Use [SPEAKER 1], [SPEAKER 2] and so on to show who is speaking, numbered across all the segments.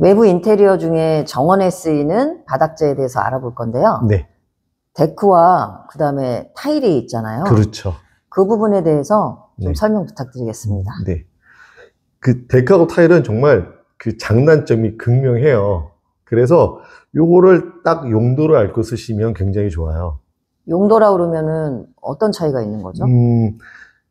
[SPEAKER 1] 외부 인테리어 중에 정원에 쓰이는 바닥재에 대해서 알아볼 건데요.
[SPEAKER 2] 네.
[SPEAKER 1] 데크와 그 다음에 타일이 있잖아요.
[SPEAKER 2] 그렇죠.
[SPEAKER 1] 그 부분에 대해서 좀
[SPEAKER 2] 네.
[SPEAKER 1] 설명 부탁드리겠습니다.
[SPEAKER 2] 네. 그 데크하고 타일은 정말 그 장단점이 극명해요. 그래서 요거를 딱 용도를 알고 쓰시면 굉장히 좋아요.
[SPEAKER 1] 용도라 그러면은 어떤 차이가 있는 거죠?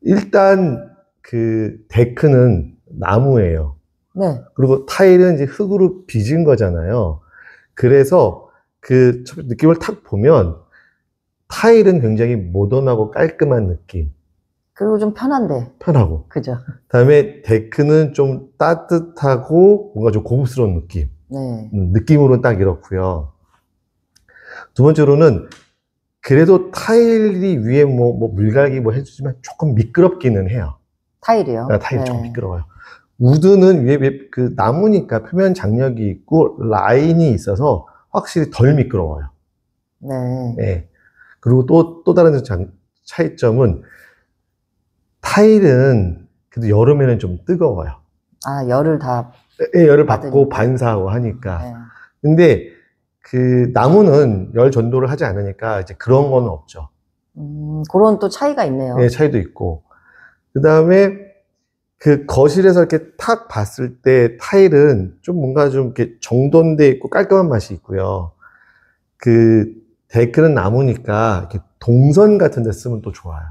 [SPEAKER 2] 일단 그 데크는 나무예요.
[SPEAKER 1] 네.
[SPEAKER 2] 그리고 타일은 이제 흙으로 빚은 거잖아요. 그래서 그 느낌을 탁 보면 타일은 굉장히 모던하고 깔끔한 느낌.
[SPEAKER 1] 그리고 좀 편한데.
[SPEAKER 2] 편하고.
[SPEAKER 1] 그죠?
[SPEAKER 2] 그다음에 데크는 좀 따뜻하고 뭔가 좀 고급스러운 느낌.
[SPEAKER 1] 네.
[SPEAKER 2] 느낌으로는 딱 이렇고요. 두 번째로는 그래도 타일이 위에 뭐 물갈기 뭐 해주지만 조금 미끄럽기는 해요.
[SPEAKER 1] 타일이요?
[SPEAKER 2] 타일이
[SPEAKER 1] 네.
[SPEAKER 2] 좀 미끄러워요. 우드는 위에 그 나무니까 표면 장력이 있고 라인이 있어서 확실히 덜 미끄러워요.
[SPEAKER 1] 네.
[SPEAKER 2] 네. 그리고 또 다른 차이점은 타일은 그래도 여름에는 좀 뜨거워요.
[SPEAKER 1] 아, 열을 다.
[SPEAKER 2] 열을 받고
[SPEAKER 1] 받으니까.
[SPEAKER 2] 반사하고 하니까.
[SPEAKER 1] 네.
[SPEAKER 2] 근데 그 나무는 열 전도를 하지 않으니까 이제 그런 건 없죠.
[SPEAKER 1] 그런 또 차이가 있네요.
[SPEAKER 2] 네, 차이도 있고. 그 다음에 그 거실에서 이렇게 탁 봤을 때 타일은 좀 뭔가 좀 이렇게 정돈돼 있고 깔끔한 맛이 있고요. 그 데크는 나무니까 이렇게 동선 같은 데 쓰면 또 좋아요.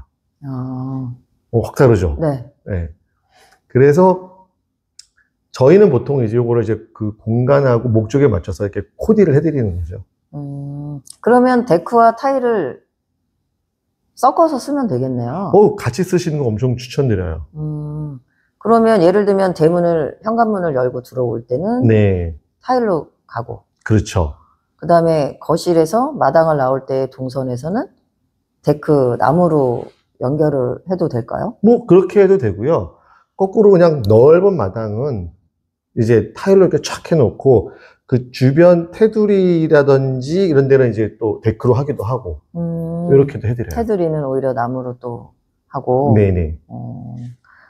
[SPEAKER 2] 확 다르죠?
[SPEAKER 1] 네.
[SPEAKER 2] 네. 그래서 저희는 보통 이제 요거를 이제 그 공간하고 목적에 맞춰서 이렇게 코디를 해드리는 거죠.
[SPEAKER 1] 그러면 데크와 타일을 섞어서 쓰면 되겠네요.
[SPEAKER 2] 같이 쓰시는 거 엄청 추천드려요.
[SPEAKER 1] 그러면 예를 들면 대문을, 현관문을 열고 들어올 때는
[SPEAKER 2] 네.
[SPEAKER 1] 타일로 가고.
[SPEAKER 2] 그렇죠.
[SPEAKER 1] 그 다음에 거실에서 마당을 나올 때 동선에서는 데크 나무로 연결을 해도 될까요?
[SPEAKER 2] 뭐 그렇게 해도 되고요. 거꾸로 그냥 넓은 마당은 이제 타일로 이렇게 촥 해놓고 그 주변 테두리라든지 이런 데는 이제 또 데크로 하기도 하고 이렇게도 해드려요.
[SPEAKER 1] 테두리는 오히려 나무로 또 하고.
[SPEAKER 2] 네네.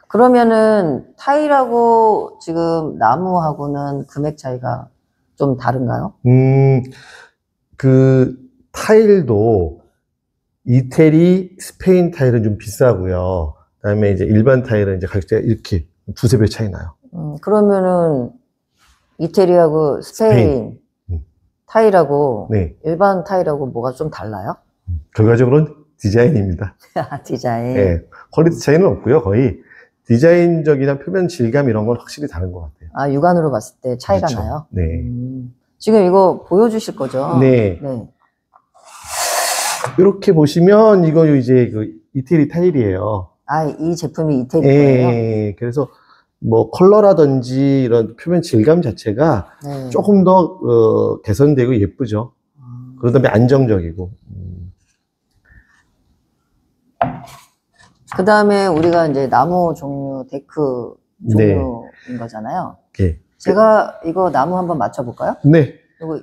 [SPEAKER 1] 그러면은 타일하고 지금 나무하고는 금액 차이가 좀 다른가요?
[SPEAKER 2] 그 타일도 이태리, 스페인 타일은 좀 비싸고요. 그다음에 이제 일반 타일은 이제 가격대가 이렇게 두세 배 차이 나요.
[SPEAKER 1] 그러면은 이태리하고 스페인 타일하고
[SPEAKER 2] 네.
[SPEAKER 1] 일반 타일하고 뭐가 좀 달라요?
[SPEAKER 2] 결과적으로는 디자인입니다.
[SPEAKER 1] 디자인.
[SPEAKER 2] 네. 퀄리티 차이는 없고요. 거의 디자인적이나 표면 질감 이런 건 확실히 다른 것 같아요.
[SPEAKER 1] 아, 육안으로 봤을 때 차이가
[SPEAKER 2] 그렇죠.
[SPEAKER 1] 나요?
[SPEAKER 2] 네.
[SPEAKER 1] 지금 이거 보여주실 거죠?
[SPEAKER 2] 네.
[SPEAKER 1] 네.
[SPEAKER 2] 이렇게 보시면 이거 이제 그 이태리 타일이에요.
[SPEAKER 1] 아, 이 제품이 이태리 거예요?
[SPEAKER 2] 네. 그래서 뭐 컬러라든지 이런 표면 질감 자체가
[SPEAKER 1] 네.
[SPEAKER 2] 조금 더 개선되고 예쁘죠. 그 다음에 안정적이고.
[SPEAKER 1] 그 다음에 우리가 이제 나무 종류, 데크 종류인 거잖아요.
[SPEAKER 2] 네.
[SPEAKER 1] 제가 이거 나무 한번 맞춰볼까요?
[SPEAKER 2] 네.
[SPEAKER 1] 이거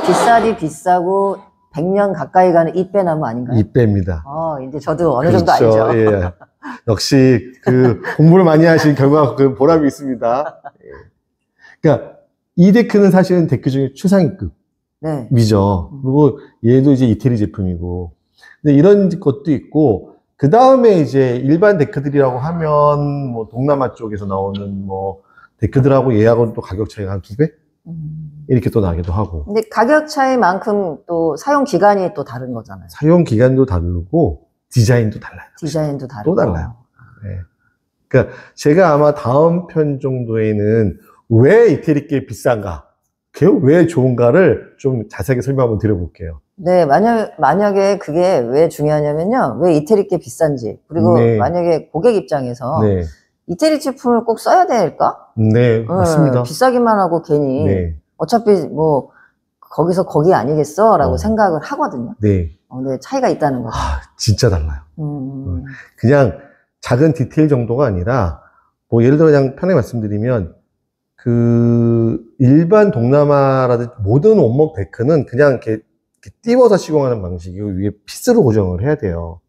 [SPEAKER 1] 비싸디 비싸고 100년 가까이 가는 이빼나무 아닌가요?
[SPEAKER 2] 이빼입니다.
[SPEAKER 1] 이제 저도 어느
[SPEAKER 2] 그렇죠.
[SPEAKER 1] 정도 알죠.
[SPEAKER 2] 예. 역시 그 공부를 많이 하신 결과 그 보람이 있습니다. 그러니까 이 데크는 사실은 데크 중에 최상위급이죠.
[SPEAKER 1] 네.
[SPEAKER 2] 그리고 얘도 이제 이태리 제품이고. 근데 이런 것도 있고, 그 다음에 이제 일반 데크들이라고 하면 뭐 동남아 쪽에서 나오는 뭐 데크들하고 얘하고는 또 가격 차이가 한 2배? 이렇게 또 나기도 하고.
[SPEAKER 1] 근데 가격 차이만큼 또 사용 기간이 또 다른 거잖아요.
[SPEAKER 2] 사용 기간도 다르고 디자인도 달라요.
[SPEAKER 1] 디자인도 다르고.
[SPEAKER 2] 또 달라요. 네. 그러니까 제가 아마 다음 편 정도에는 왜 이태리께 비싼가, 왜 좋은가를 좀 자세하게 설명 한번 드려볼게요.
[SPEAKER 1] 네, 만약에 그게 왜 중요하냐면요. 왜 이태리께 비싼지. 그리고
[SPEAKER 2] 네.
[SPEAKER 1] 만약에 고객 입장에서
[SPEAKER 2] 네.
[SPEAKER 1] 이태리 제품을 꼭 써야 될까?
[SPEAKER 2] 네, 맞습니다.
[SPEAKER 1] 비싸기만 하고 괜히
[SPEAKER 2] 네.
[SPEAKER 1] 어차피 뭐 거기서 거기 아니겠어? 라고 생각을 하거든요.
[SPEAKER 2] 네.
[SPEAKER 1] 근데 차이가 있다는 거죠.
[SPEAKER 2] 진짜 달라요. 그냥 작은 디테일 정도가 아니라 뭐 예를 들어 그냥 편하게 말씀드리면 그 일반 동남아라든지 모든 원목 데크는 그냥 이렇게 띄워서 시공하는 방식이고 위에 피스로 고정을 해야 돼요.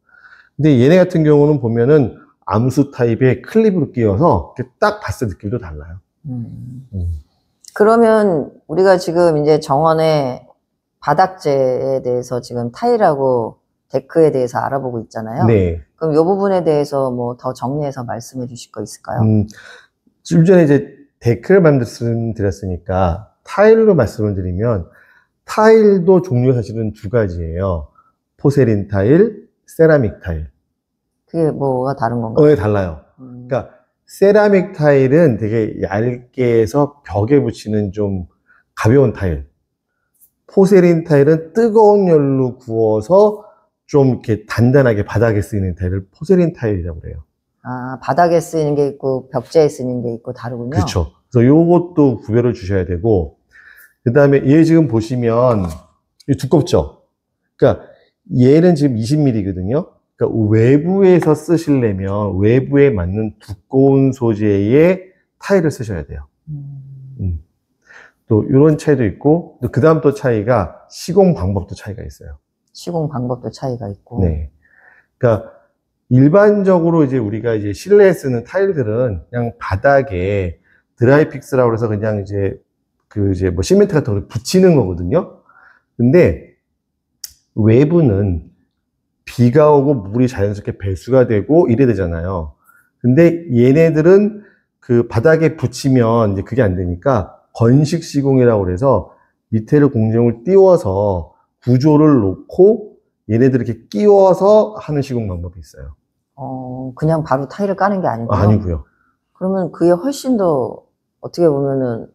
[SPEAKER 2] 근데 얘네 같은 경우는 보면은 암수 타입의 클립으로 끼워서 딱 봤을 때 느낌도 달라요.
[SPEAKER 1] 음. 그러면 우리가 지금 이제 정원의 바닥재에 대해서 지금 타일하고 데크에 대해서 알아보고 있잖아요.
[SPEAKER 2] 네.
[SPEAKER 1] 그럼 이 부분에 대해서 뭐 더 정리해서 말씀해 주실 거 있을까요?
[SPEAKER 2] 좀 전에 이제 데크를 말씀드렸으니까 타일로 말씀을 드리면 타일도 종류가 사실은 두 가지예요. 포세린 타일, 세라믹 타일.
[SPEAKER 1] 그게 뭐가 다른 건가요?
[SPEAKER 2] 네, 달라요. 그러니까 세라믹 타일은 되게 얇게 해서 벽에 붙이는 좀 가벼운 타일. 포세린 타일은 뜨거운 열로 구워서 좀 이렇게 단단하게 바닥에 쓰이는 타일을 포세린 타일이라고 그래요.
[SPEAKER 1] 아, 바닥에 쓰이는 게 있고 벽재에 쓰이는 게 있고 다르군요.
[SPEAKER 2] 그렇죠. 그래서 요것도 구별을 주셔야 되고, 그 다음에 얘 지금 보시면 두껍죠? 그러니까 얘는 지금 20mm거든요. 그러니까 외부에서 쓰시려면 외부에 맞는 두꺼운 소재의 타일을 쓰셔야 돼요. 또 이런 차이도 있고, 또 그 다음 또 차이가 시공 방법도 차이가 있어요.
[SPEAKER 1] 시공 방법도 차이가 있고.
[SPEAKER 2] 네. 그러니까 일반적으로 이제 우리가 이제 실내에 쓰는 타일들은 그냥 바닥에 드라이픽스라고 해서 그냥 이제 이제 뭐 시멘트 같은 걸 붙이는 거거든요. 근데 외부는 비가 오고 물이 자연스럽게 배수가 되고 이래 되잖아요. 근데 얘네들은 그 바닥에 붙이면 이제 그게 안 되니까 건식 시공이라고 그래서 밑에를 공정을 띄워서 구조를 놓고 얘네들 이렇게 끼워서 하는 시공 방법이 있어요.
[SPEAKER 1] 그냥 바로 타일을 까는 게 아니고요.
[SPEAKER 2] 아니고요.
[SPEAKER 1] 그러면 그게 훨씬 더 어떻게 보면은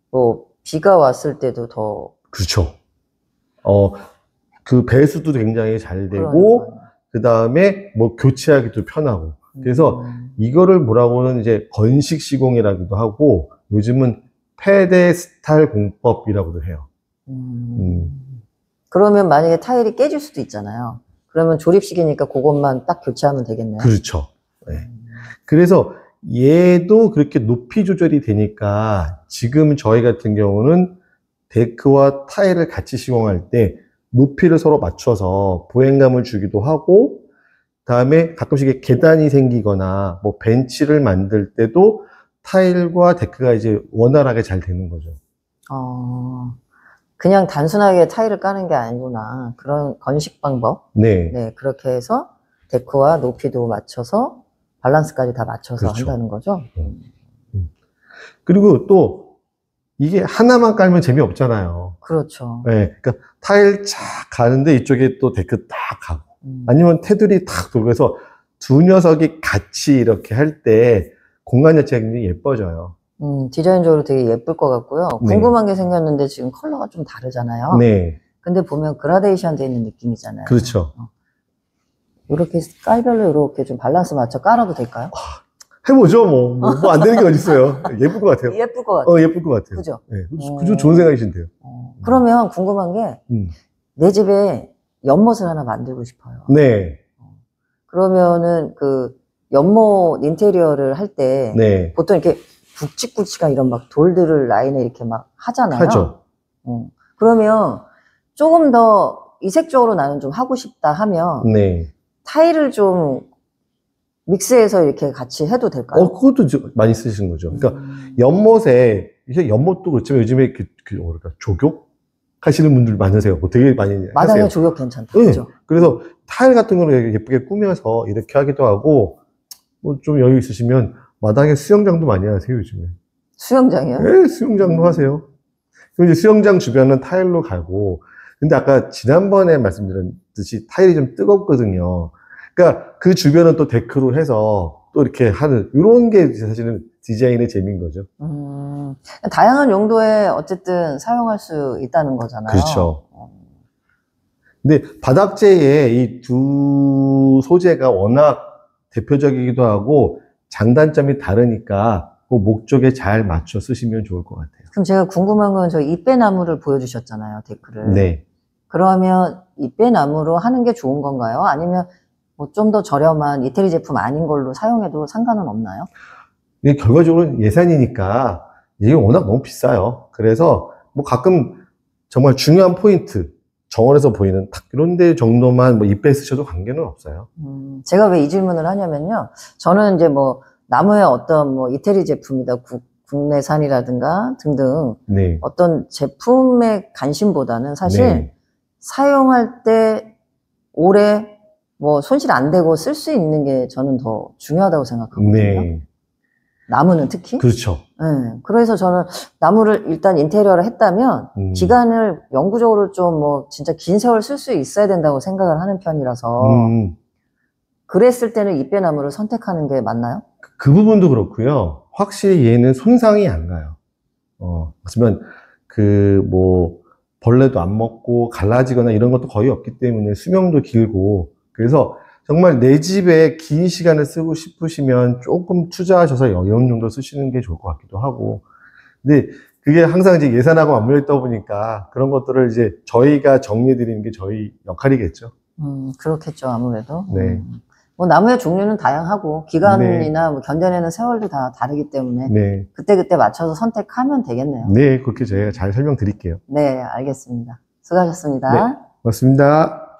[SPEAKER 1] 뭐 비가 왔을 때도 더
[SPEAKER 2] 그렇죠. 그 배수도 굉장히 잘 되고 그 다음에 뭐 교체하기도 편하고 그래서 이거를 뭐라고는 이제 건식 시공이라고도 하고 요즘은 페데스탈 공법이라고도 해요.
[SPEAKER 1] 그러면 만약에 타일이 깨질 수도 있잖아요. 그러면 조립식이니까 그것만 딱 교체하면 되겠네요.
[SPEAKER 2] 그렇죠. 네. 그래서 얘도 그렇게 높이 조절이 되니까 지금 저희 같은 경우는 데크와 타일을 같이 시공할 때 높이를 서로 맞춰서 보행감을 주기도 하고 다음에 가끔씩 계단이 생기거나 뭐 벤치를 만들 때도 타일과 데크가 이제 원활하게 잘 되는 거죠.
[SPEAKER 1] 그냥 단순하게 타일을 까는 게 아니구나. 그런 건식 방법.
[SPEAKER 2] 네.
[SPEAKER 1] 네, 그렇게 해서 데크와 높이도 맞춰서 밸런스까지 다 맞춰서
[SPEAKER 2] 그렇죠.
[SPEAKER 1] 한다는 거죠.
[SPEAKER 2] 그리고 또 이게 하나만 깔면 재미없잖아요.
[SPEAKER 1] 그렇죠.
[SPEAKER 2] 네. 그러니까 타일 쫙 가는데 이쪽에 또 데크 딱 가고 아니면 테두리 탁 돌고 해서 두 녀석이 같이 이렇게 할 때 공간 자체가 굉장히 예뻐져요.
[SPEAKER 1] 디자인적으로 되게 예쁠 것 같고요.
[SPEAKER 2] 네.
[SPEAKER 1] 궁금한 게 생겼는데 지금 컬러가 좀 다르잖아요.
[SPEAKER 2] 네.
[SPEAKER 1] 근데 보면 그라데이션 돼 있는 느낌이잖아요.
[SPEAKER 2] 그렇죠.
[SPEAKER 1] 이렇게 깔별로 이렇게 좀 밸런스 맞춰 깔아도 될까요?
[SPEAKER 2] 해보죠, 뭐 안 되는 게 어딨어요. 예쁠 것 같아요.
[SPEAKER 1] 예쁠 것 같아요.
[SPEAKER 2] 예쁠 것 같아요.
[SPEAKER 1] 그죠?
[SPEAKER 2] 네. 그죠? 좋은 생각이신데요.
[SPEAKER 1] 그러면 궁금한 게, 내 집에 연못을 하나 만들고 싶어요.
[SPEAKER 2] 네.
[SPEAKER 1] 그러면은 그 연못 인테리어를 할 때,
[SPEAKER 2] 네.
[SPEAKER 1] 보통 이렇게 굵직굵직한 이런 막 돌들을 라인에 이렇게 막 하잖아요.
[SPEAKER 2] 하죠.
[SPEAKER 1] 그러면 조금 더 이색적으로 나는 좀 하고 싶다 하면,
[SPEAKER 2] 네.
[SPEAKER 1] 타일을 좀 믹스해서 이렇게 같이 해도 될까요?
[SPEAKER 2] 그것도 많이 쓰시는 거죠. 그러니까 연못에 이게 연못도 그렇지만 요즘에 뭐랄까 조교 하시는 분들 많으세요. 뭐 되게 많이
[SPEAKER 1] 마당에
[SPEAKER 2] 하세요.
[SPEAKER 1] 조격 괜찮다.
[SPEAKER 2] 네.
[SPEAKER 1] 그죠?
[SPEAKER 2] 그래서 타일 같은 거를 예쁘게 꾸며서 이렇게 하기도 하고 뭐 좀 여유 있으시면 마당에 수영장도 많이 하세요 요즘에.
[SPEAKER 1] 수영장이요?
[SPEAKER 2] 네, 수영장도 하세요. 그럼 이제 수영장 주변은 타일로 가고 근데 아까 지난번에 말씀드렸듯이 타일이 좀 뜨겁거든요. 그러니까 그 주변은 또 데크로 해서 또 이렇게 하는 이런 게 사실은 디자인의 재미인 거죠.
[SPEAKER 1] 다양한 용도에 어쨌든 사용할 수 있다는 거잖아요.
[SPEAKER 2] 그렇죠. 근데 바닥재의 이 두 소재가 워낙 대표적이기도 하고 장단점이 다르니까 그 목적에 잘 맞춰 쓰시면 좋을 것 같아요.
[SPEAKER 1] 그럼 제가 궁금한 건 저 잎배나무를 보여주셨잖아요, 데크를.
[SPEAKER 2] 네.
[SPEAKER 1] 그러면 잎배나무로 하는 게 좋은 건가요? 아니면 뭐 좀 더 저렴한 이태리 제품 아닌 걸로 사용해도 상관은 없나요?
[SPEAKER 2] 이게 결과적으로 예산이니까 이게 워낙 너무 비싸요. 그래서 뭐 가끔 정말 중요한 포인트, 정원에서 보이는 딱 이런 데 정도만 뭐 잎배 쓰셔도 관계는 없어요.
[SPEAKER 1] 제가 왜 이 질문을 하냐면요. 저는 이제 뭐 나무의 어떤 뭐 이태리 제품이다, 국내산이라든가 등등
[SPEAKER 2] 네.
[SPEAKER 1] 어떤 제품의 관심보다는 사실
[SPEAKER 2] 네.
[SPEAKER 1] 사용할 때 오래 뭐 손실 안 되고 쓸 수 있는 게 저는 더 중요하다고 생각하거든요.
[SPEAKER 2] 네.
[SPEAKER 1] 나무는 특히.
[SPEAKER 2] 그렇죠.
[SPEAKER 1] 네. 그래서 저는 나무를 일단 인테리어를 했다면 기간을 영구적으로 좀 뭐 진짜 긴 세월 쓸 수 있어야 된다고 생각을 하는 편이라서 그랬을 때는 잎배나무를 선택하는 게 맞나요?
[SPEAKER 2] 그 부분도 그렇고요. 확실히 얘는 손상이 안 가요. 하지만 뭐 벌레도 안 먹고 갈라지거나 이런 것도 거의 없기 때문에 수명도 길고, 그래서 정말 내 집에 긴 시간을 쓰고 싶으시면 조금 투자하셔서 영업 정도 쓰시는 게 좋을 것 같기도 하고. 근데 그게 항상 이제 예산하고 맞물려 있다 보니까 그런 것들을 이제 저희가 정리해 드리는 게 저희 역할이겠죠.
[SPEAKER 1] 그렇겠죠, 아무래도.
[SPEAKER 2] 네.
[SPEAKER 1] 뭐 나무의 종류는 다양하고 기간이나
[SPEAKER 2] 네.
[SPEAKER 1] 뭐 견뎌내는 세월도 다 다르기 때문에
[SPEAKER 2] 네.
[SPEAKER 1] 그때그때 맞춰서 선택하면 되겠네요.
[SPEAKER 2] 네, 그렇게 저희가 잘 설명드릴게요.
[SPEAKER 1] 네, 알겠습니다. 수고하셨습니다.
[SPEAKER 2] 네, 고맙습니다.